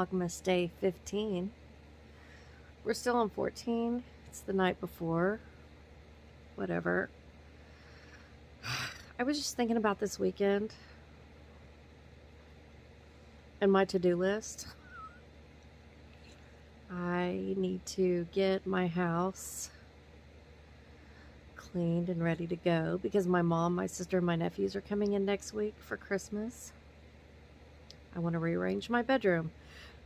Vlogmas day 15. We're still on 14. It's the night before. Whatever. I was just thinking about this weekend and my to-do list. I need to get my house cleaned and ready to go because my mom, my sister, and my nephews are coming in next week for Christmas. I want to rearrange my bedroom.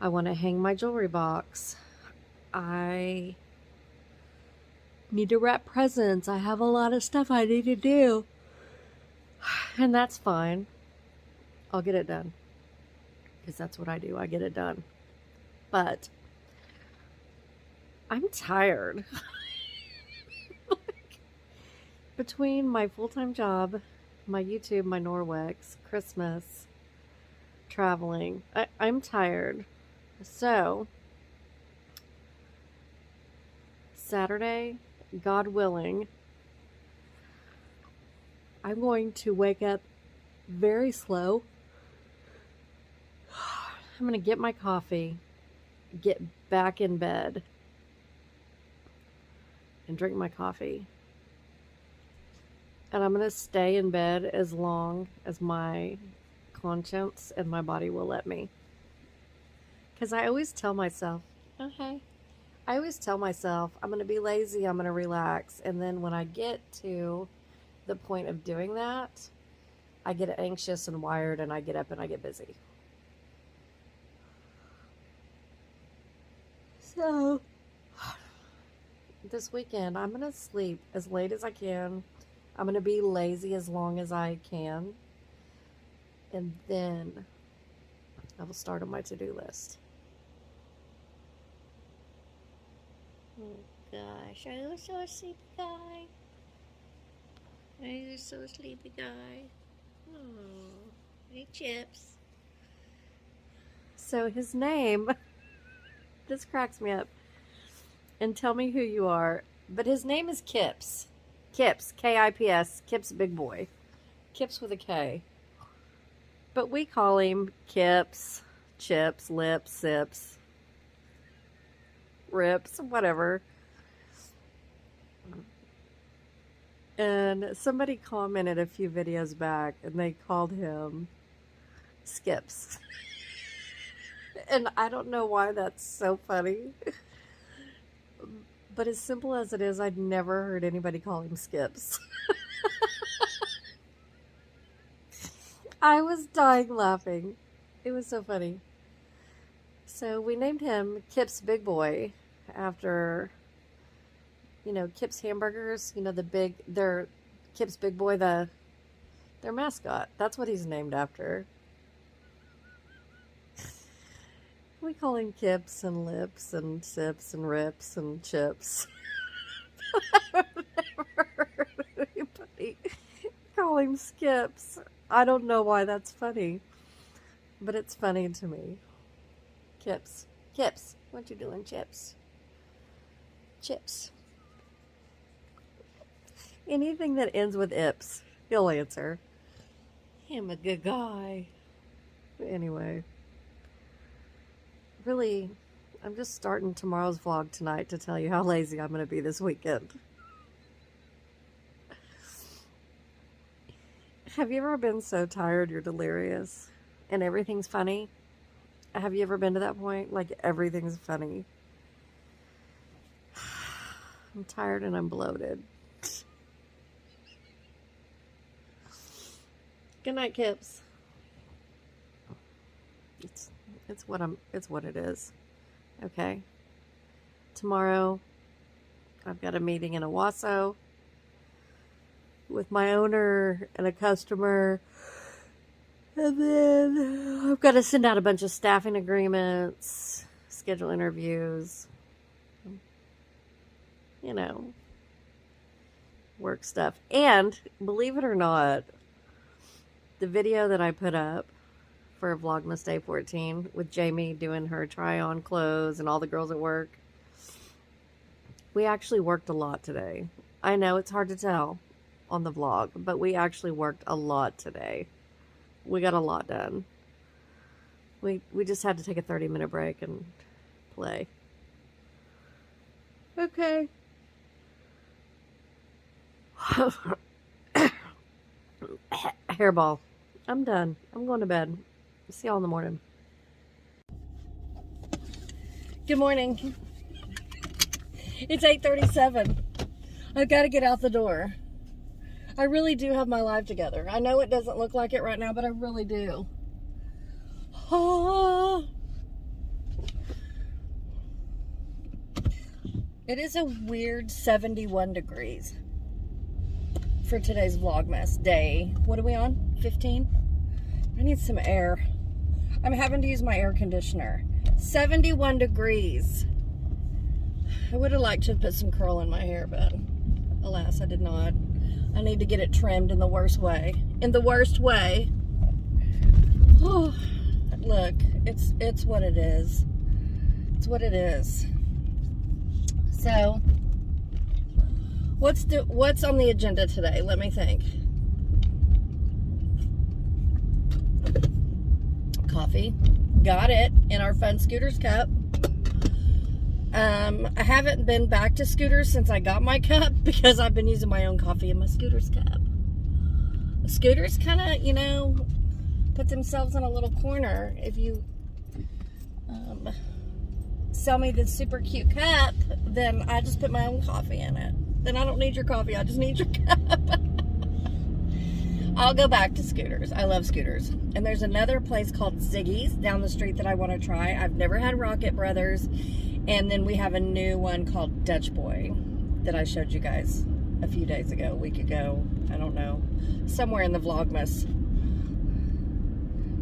I want to hang my jewelry box. I need to wrap presents. I have a lot of stuff I need to do. And that's fine. I'll get it done. Because that's what I do. I get it done. But I'm tired. Between my full-time job, my YouTube, my Norwex, Christmas, traveling, I'm tired. So, Saturday, God willing, I'm going to wake up very slow. I'm going to get my coffee, get back in bed, and drink my coffee. And I'm going to stay in bed as long as my conscience and my body will let me. Because I always tell myself, okay, I always tell myself, I'm going to be lazy, I'm going to relax. And then when I get to the point of doing that, I get anxious and wired and I get up and I get busy. So, this weekend, I'm going to sleep as late as I can. I'm going to be lazy as long as I can. And then I will start on my to-do list. Oh gosh, are you so sleepy guy? Are you so sleepy guy? Oh, hey Chips. So his name, this cracks me up. And tell me who you are. But his name is Kips. Kips, K-I-P-S, Kips Big Boy. Kips with a K. But we call him Kips, Chips, Lips, Sips, Rips, whatever. And somebody commented a few videos back and they called him Skips. And I don't know why that's so funny. But as simple as it is, I'd never heard anybody call him Skips. I was dying laughing. It was so funny. So we named him Kips Big Boy after, Kips Hamburgers. They're Kips Big Boy, their mascot. That's what he's named after. We call him Kips and Lips and Sips and Rips and Chips. I've never heard anybody call him Skips. I don't know why that's funny, but it's funny to me. Kips. Kips, what you doing, Chips? Chips. Anything that ends with ips, he'll answer. I'm a good guy. Anyway. Really, I'm just starting tomorrow's vlog tonight to tell you how lazy I'm going to be this weekend. Have you ever been so tired you're delirious and everything's funny? Have you ever been to that point? Like everything's funny. I'm tired and I'm bloated. Good night, Kips. It's what it is. Okay. Tomorrow, I've got a meeting in Owasso with my owner and a customer. And then I've got to send out a bunch of staffing agreements, schedule interviews, work stuff. And believe it or not, the video that I put up for Vlogmas Day 14 with Jamie doing her try-on clothes and all the girls at work. We actually worked a lot today. I know it's hard to tell on the vlog, but we actually worked a lot today. We got a lot done. We just had to take a 30-minute break and play. Okay. Hairball. I'm done. I'm going to bed. See y'all in the morning. Good morning. It's 8:37. I've got to get out the door. I really do have my life together. I know it doesn't look like it right now, but I really do. Ah. It is a weird 71 degrees for today's Vlogmas day. What are we on? 15? I need some air. I'm having to use my air conditioner. 71 degrees. I would have liked to put some curl in my hair, but alas, I did not. I need to get it trimmed in the worst way. In the worst way. Oh, look, it's what it is. It's what it is. So, what's on the agenda today? Let me think. Coffee. Got it in our fun Scooters cup. I haven't been back to Scooters since I got my cup because I've been using my own coffee in my Scooters cup. Scooters kind of, you know, put themselves in a little corner. If you sell me this super cute cup, then I just put my own coffee in it. Then I don't need your coffee, I just need your cup. I'll go back to Scooters. I love Scooters. And there's another place called Ziggy's down the street that I want to try. I've never had Rocket Brothers. And then we have a new one called Dutch Boy that I showed you guys a few days ago, a week ago. I don't know. Somewhere in the Vlogmas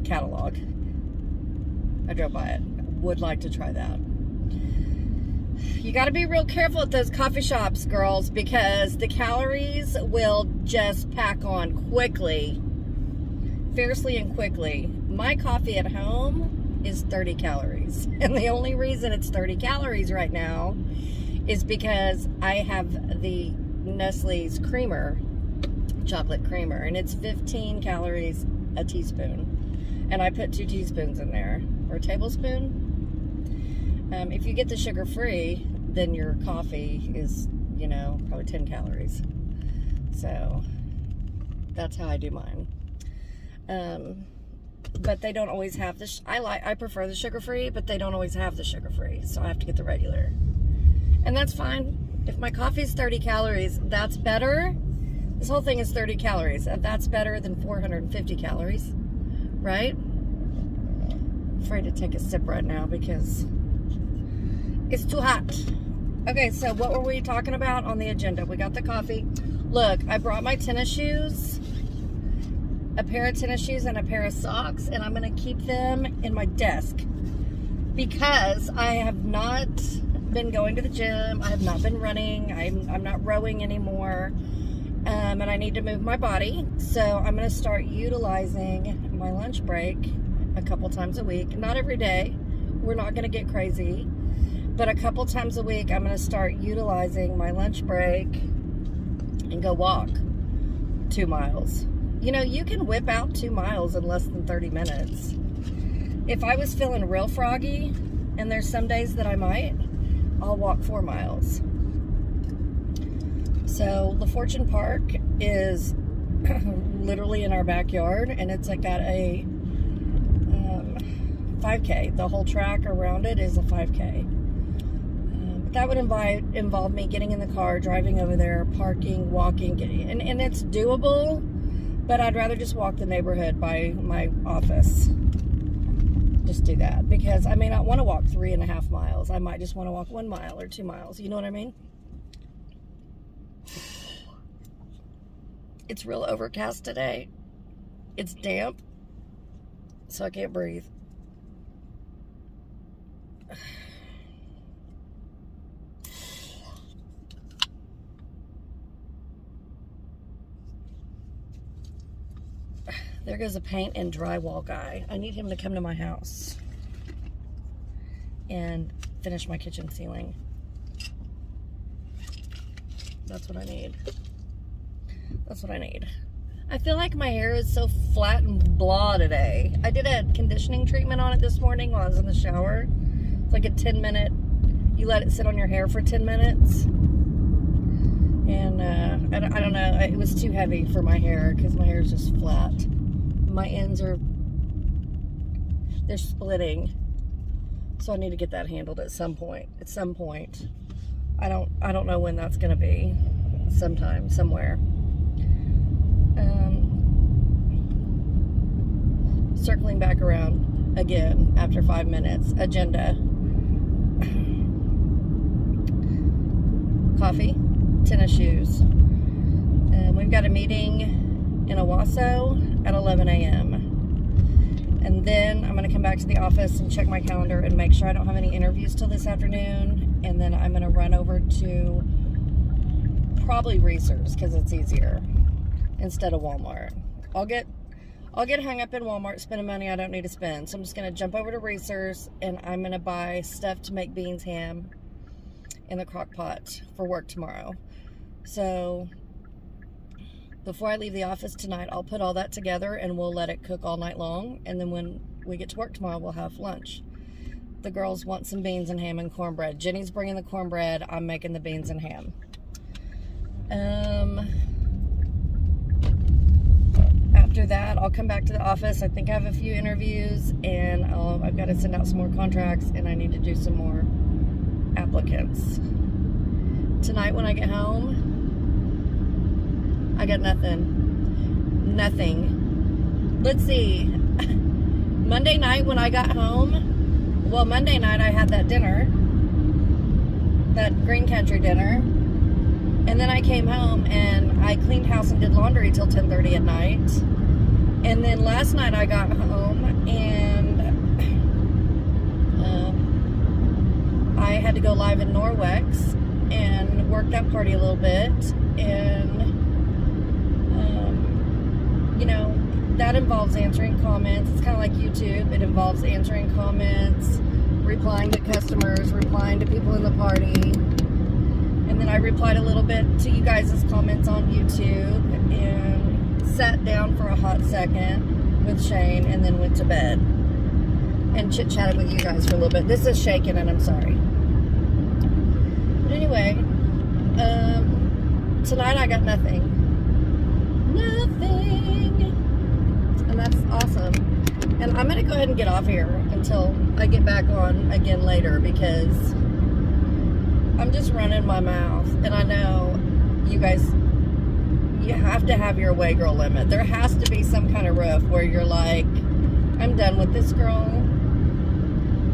catalog. I drove by it. Would like to try that. You got to be real careful at those coffee shops, girls, because the calories will just pack on quickly. Fiercely and quickly. My coffee at home is 30 calories. And the only reason it's 30 calories right now is because I have the Nestle's creamer, chocolate creamer, and it's 15 calories a teaspoon. And I put 2 teaspoons in there, or a tablespoon. If you get the sugar-free, then your coffee is, you know, probably 10 calories. So that's how I do mine. But they don't always have the, I prefer the sugar-free, but they don't always have the sugar-free, so I have to get the regular. And that's fine. If my coffee is 30 calories, that's better. This whole thing is 30 calories. That's better than 450 calories, right? I'm afraid to take a sip right now because it's too hot. Okay, so what were we talking about on the agenda? We got the coffee. Look, I brought my tennis shoes. A pair of tennis shoes and a pair of socks, and I'm going to keep them in my desk because I have not been going to the gym. I have not been running. I'm not rowing anymore, and I need to move my body. So I'm going to start utilizing my lunch break a couple times a week. Not every day. We're not going to get crazy, but a couple times a week I'm going to start utilizing my lunch break and go walk 2 miles. You know, you can whip out 2 miles in less than 30 minutes. If I was feeling real froggy, and there's some days that I might, I'll walk 4 miles. So, La Fortune Park is literally in our backyard, and it's like got a 5K. The whole track around it is a 5K. But that would involve me getting in the car, driving over there, parking, walking, and it's doable. But I'd rather just walk the neighborhood by my office. Just do that. Because I may not want to walk 3.5 miles. I might just want to walk 1 mile or 2 miles. You know what I mean? It's real overcast today. It's damp. So I can't breathe. There goes a paint and drywall guy. I need him to come to my house and finish my kitchen ceiling. That's what I need. That's what I need. I feel like my hair is so flat and blah today. I did a conditioning treatment on it this morning while I was in the shower. It's like a 10-minute, you let it sit on your hair for 10 minutes. And I don't know, it was too heavy for my hair because my hair is just flat. My ends they're splitting. So I need to get that handled at some point. I don't know when that's gonna be. Sometime, somewhere. Circling back around again after 5 minutes. Agenda. Coffee, tennis shoes. We've got a meeting in Owasso at 11 a.m. And then I'm going to come back to the office and check my calendar and make sure I don't have any interviews till this afternoon. And then I'm going to run over to probably Reese's because it's easier instead of Walmart. I'll get hung up in Walmart spending money I don't need to spend. So I'm just going to jump over to Reese's and I'm going to buy stuff to make beans ham in the crock pot for work tomorrow. So before I leave the office tonight, I'll put all that together and we'll let it cook all night long. And then when we get to work tomorrow, we'll have lunch. The girls want some beans and ham and cornbread. Jenny's bringing the cornbread. I'm making the beans and ham. After that, I'll come back to the office. I think I have a few interviews and I've got to send out some more contracts and I need to do some more applicants. Tonight when I get home, I got nothing. Let's see. Monday night when I got home, well, Monday night I had that dinner, that Green Country dinner, and then I came home and I cleaned house and did laundry till 10:30 at night. And then last night I got home and I had to go live in Norwex and work that party a little bit. And you know, that involves answering comments. It's kind of like YouTube. It involves answering comments, replying to customers, replying to people in the party. And then I replied a little bit to you guys' comments on YouTube and sat down for a hot second with Shane and then went to bed and chit-chatted with you guys for a little bit. This is shaking and I'm sorry. But anyway, tonight I got nothing. And that's awesome. And I'm gonna go ahead and get off here until I get back on again later because I'm just running my mouth. And I know you guys, you have to have your away girl limit. There has to be some kind of roof where you're like, I'm done with this girl.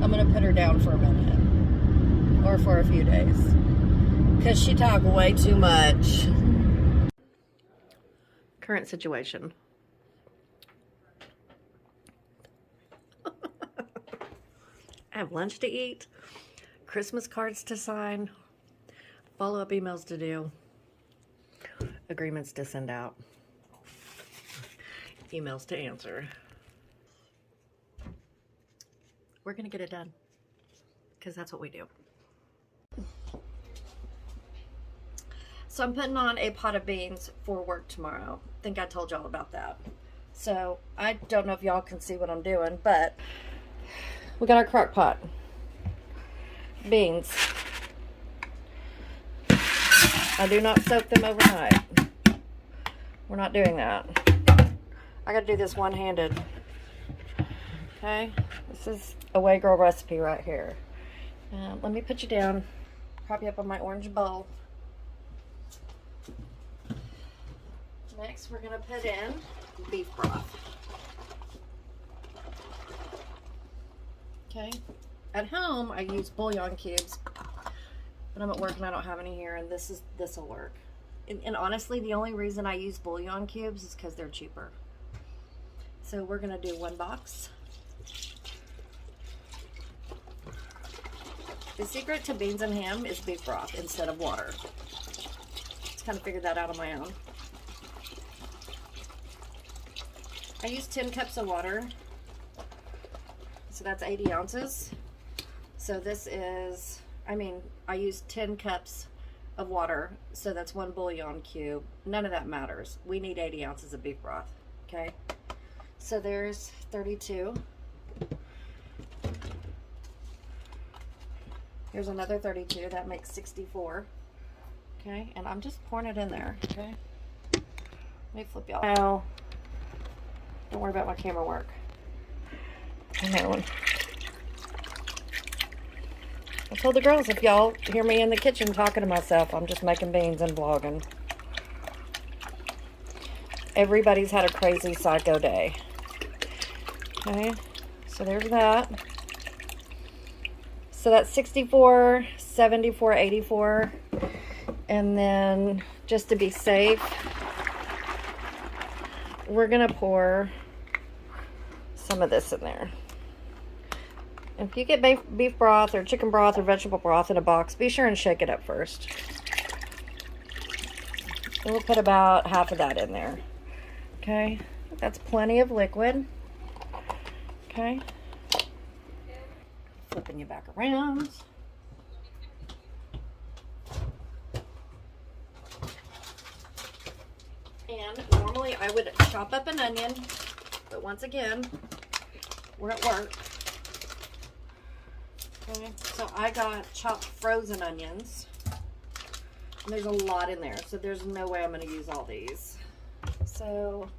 I'm gonna put her down for a minute or for a few days because she talked way too much. Current situation. I have lunch to eat, Christmas cards to sign, follow-up emails to do, agreements to send out, emails to answer. We're gonna get it done because that's what we do. So I'm putting on a pot of beans for work tomorrow. I think I told y'all about that. So I don't know if y'all can see what I'm doing, but we got our crock pot. Beans. I do not soak them overnight. We're not doing that. I gotta do this one-handed. Okay? This is a Way Girl recipe right here. Let me put you down. Prop you up on my orange bowl. Next, we're going to put in beef broth. Okay. At home, I use bouillon cubes, but I'm at work and I don't have any here, and this will work. And honestly, the only reason I use bouillon cubes is because they're cheaper. So we're going to do 1 box. The secret to beans and ham is beef broth instead of water. Just kind of figured that out on my own. I use 10 cups of water, so that's 80 ounces. So this is, I use 10 cups of water. So that's 1 bouillon cube. None of that matters. We need 80 ounces of beef broth. Okay. So there's 32. Here's another 32. That makes 64. Okay. And I'm just pouring it in there. Okay. Let me flip y'all. Now, don't worry about my camera work. Another one. I told the girls, if y'all hear me in the kitchen talking to myself, I'm just making beans and vlogging. Everybody's had a crazy psycho day. Okay, so there's that. So that's 64, 74, 84. And then, just to be safe, we're going to pour some of this in there. If you get beef broth or chicken broth or vegetable broth in a box, be sure and shake it up first. And we'll put about half of that in there. Okay, that's plenty of liquid. Okay, flipping you back around. And normally I would chop up an onion, but once again, we're at work. Okay, so I got chopped frozen onions. And there's a lot in there, so there's no way I'm going to use all these. So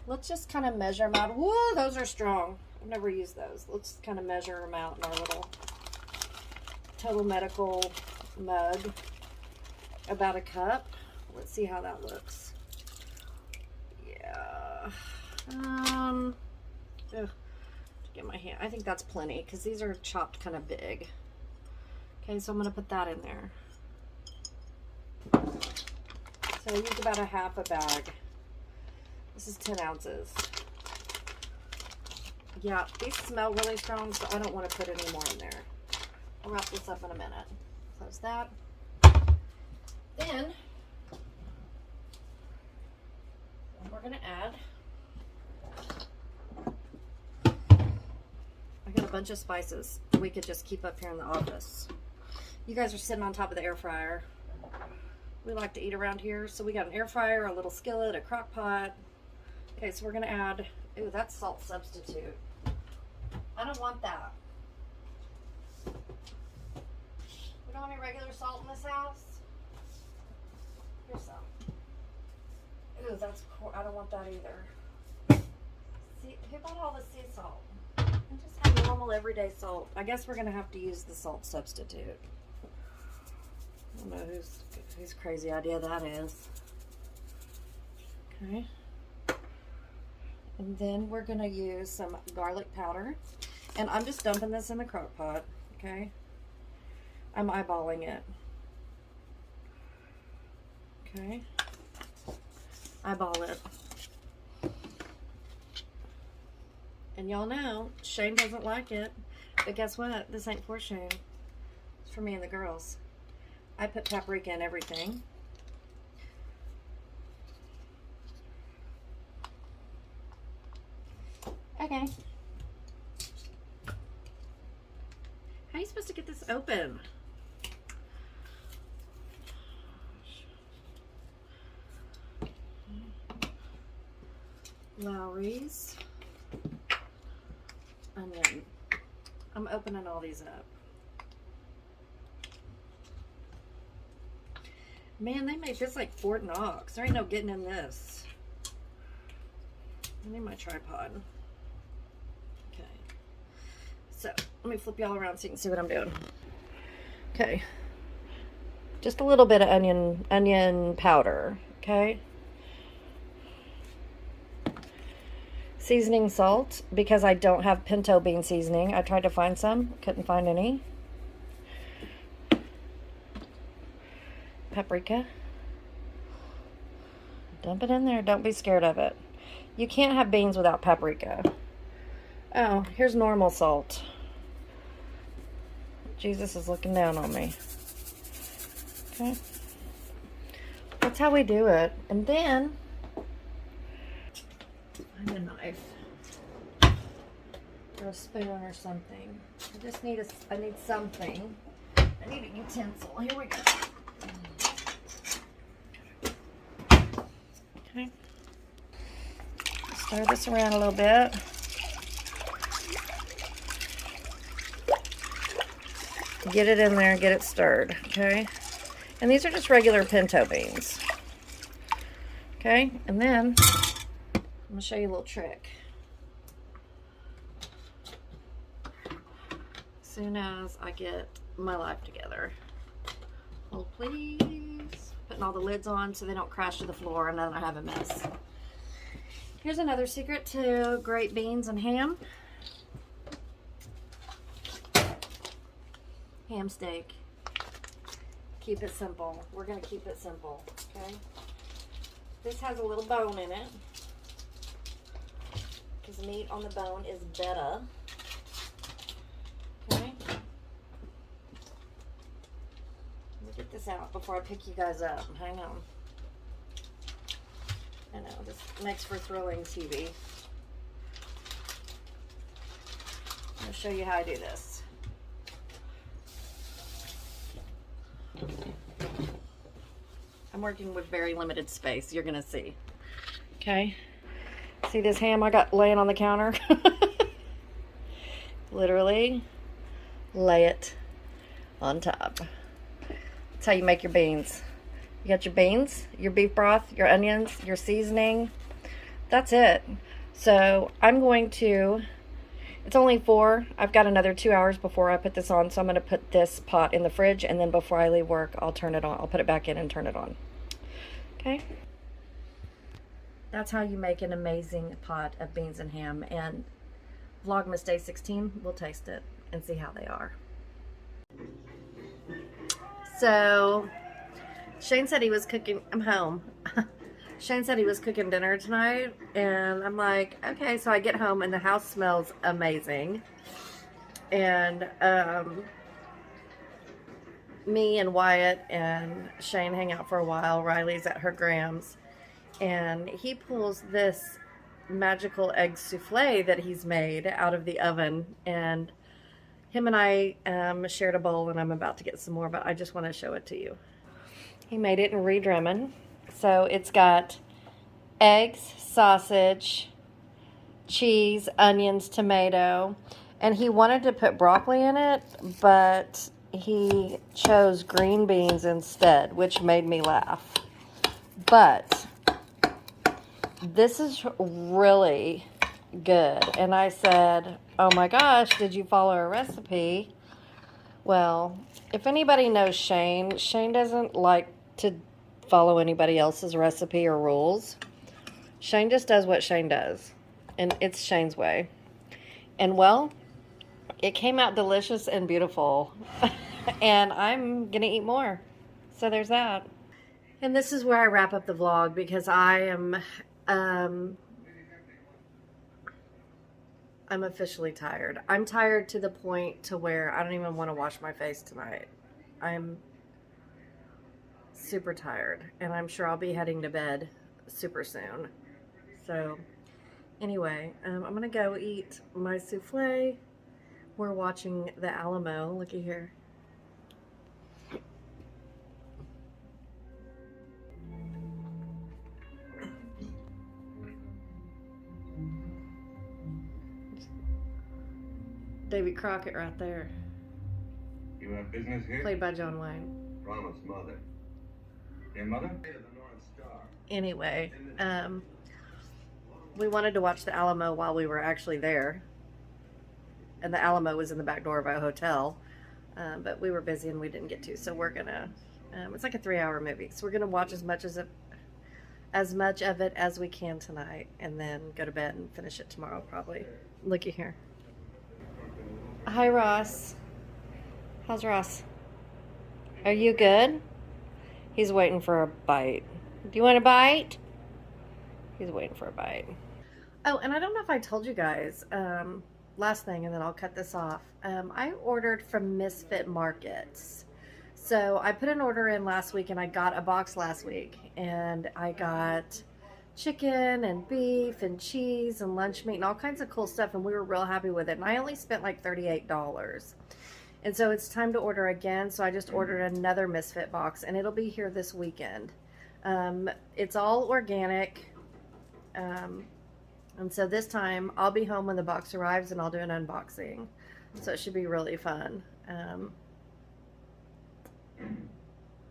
let's just kind of measure them out. Whoa, those are strong. I've never used those. Let's kind of measure them out in our little Total Medical mug. About a cup. Let's see how that looks. Yeah. Ugh. Get my hand. I think that's plenty because these are chopped kind of big. Okay, so I'm going to put that in there. So I used about a half a bag. This is 10 ounces. Yeah, these smell really strong, so I don't want to put any more in there. I'll wrap this up in a minute. Close that. Then we're going to add, I got a bunch of spices we could just keep up here in the office. You guys are sitting on top of the air fryer. We like to eat around here, so we got an air fryer, a little skillet, a crock pot. Okay, so we're going to add, ooh, that's salt substitute. I don't want that. We don't have any regular salt in this house. Here's some. Ooh, that's, I don't want that either. See, who bought all the sea salt? I just have normal everyday salt. I guess we're going to have to use the salt substitute. I don't know whose crazy idea that is. Okay. And then we're going to use some garlic powder. And I'm just dumping this in the crock pot. Okay. I'm eyeballing it. Okay. Eyeball it. And y'all know, Shane doesn't like it. But guess what? This ain't for Shane. It's for me and the girls. I put paprika in everything. Okay. How are you supposed to get this open? Lowry's onion. I'm opening all these up. Man, they made this like Fort Knox. There ain't no getting in this. I need my tripod. Okay. So, let me flip y'all around so you can see what I'm doing. Okay. Just a little bit of onion powder. Okay. Seasoning salt, because I don't have pinto bean seasoning. I tried to find some. Couldn't find any. Paprika. Dump it in there. Don't be scared of it. You can't have beans without paprika. Oh, here's normal salt. Jesus is looking down on me. Okay. That's how we do it. And then, I need a knife. Or a spoon or something. I just need I need something. I need a utensil. Here we go. Okay. Stir this around a little bit. Get it in there and get it stirred, okay? And these are just regular pinto beans. Okay, and then I'm gonna show you a little trick. As soon as I get my life together. Hold please. Putting all the lids on so they don't crash to the floor and then I have a mess. Here's another secret to great beans and ham. Ham steak. Keep it simple. We're going to keep it simple, okay? This has a little bone in it because meat on the bone is better. Okay? Let me get this out before I pick you guys up. Hang on. I know, this makes for thrilling TV. I'm going to show you how I do this. I'm working with very limited space, you're gonna see. Okay, see this ham I got laying on the counter? Literally lay it on top. That's how you make your beans. You got your beans, your beef broth, your onions, your seasoning. That's it. So I'm going to, it's only 4. I've got another 2 hours before I put this on, so I'm going to put this pot in the fridge, and then before I leave work, I'll turn it on. I'll put it back in and turn it on. Okay? That's how you make an amazing pot of beans and ham, and Vlogmas Day 16, we'll taste it and see how they are. So, Shane said he was cooking, I'm home. Shane said he was cooking dinner tonight, and I'm like, okay, so I get home and the house smells amazing. And me and Wyatt and Shane hang out for a while. Riley's at her Grams, and he pulls this magical egg souffle that he's made out of the oven, and him and I shared a bowl, and I'm about to get some more, but I just want to show it to you. He made it in Reed Drummond. So it's got eggs, sausage, cheese, onions, tomato, and he wanted to put broccoli in it, but he chose green beans instead, which made me laugh. But this is really good. And I said, oh my gosh, did you follow a recipe? Well, if anybody knows Shane, Shane doesn't like to follow anybody else's recipe or rules. Shane just does what Shane does, and it's Shane's way. And well, it came out delicious and beautiful. And I'm gonna eat more, so there's that. And this is where I wrap up the vlog, because I am I'm officially tired. I'm tired to the point to where I don't even want to wash my face tonight. I'm super tired, and I'm sure I'll be heading to bed super soon. So anyway, I'm gonna go eat my souffle. We're watching the Alamo. Looky here. Davy Crockett right there. You have business here? Played by John Wayne. Ronald's mother. Your mother? Anyway, we wanted to watch the Alamo while we were actually there. And the Alamo was in the back door of our hotel. But we were busy and we didn't get to. So we're gonna, it's like a 3-hour movie. So we're gonna watch as much of it as we can tonight. And then go to bed and finish it tomorrow probably. Looky here. Hi, Ross. How's Ross? Are you good? He's waiting for a bite. Do you want a bite? He's waiting for a bite. Oh, and I don't know if I told you guys, last thing, and then I'll cut this off. I ordered from Misfit Markets. So I put an order in last week, and I got a box last week. And I got chicken and beef and cheese and lunch meat and all kinds of cool stuff, and we were real happy with it. And I only spent like $38. And so it's time to order again, so I just ordered another Misfit box, and it'll be here this weekend. It's all organic. And so this time I'll be home when the box arrives and I'll do an unboxing. So it should be really fun. I'm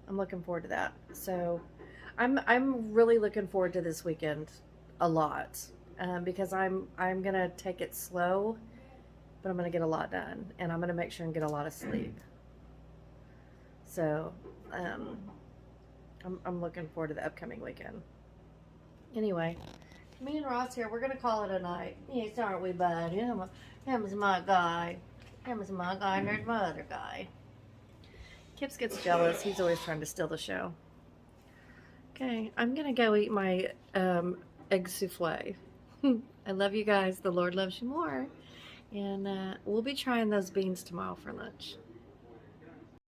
looking forward to that. So I'm really looking forward to this weekend a lot, because I'm gonna take it slow, but I'm gonna get a lot done, and I'm gonna make sure and get a lot of sleep. So I'm looking forward to the upcoming weekend. Anyway, me and Ross here, we're gonna call it a night. Yes, aren't we, bud? Him's my guy. Him's my guy, and there's my other guy. Kips gets jealous. He's always trying to steal the show. Okay, I'm gonna go eat my egg souffle. I love you guys. The Lord loves you more. And we'll be trying those beans tomorrow for lunch.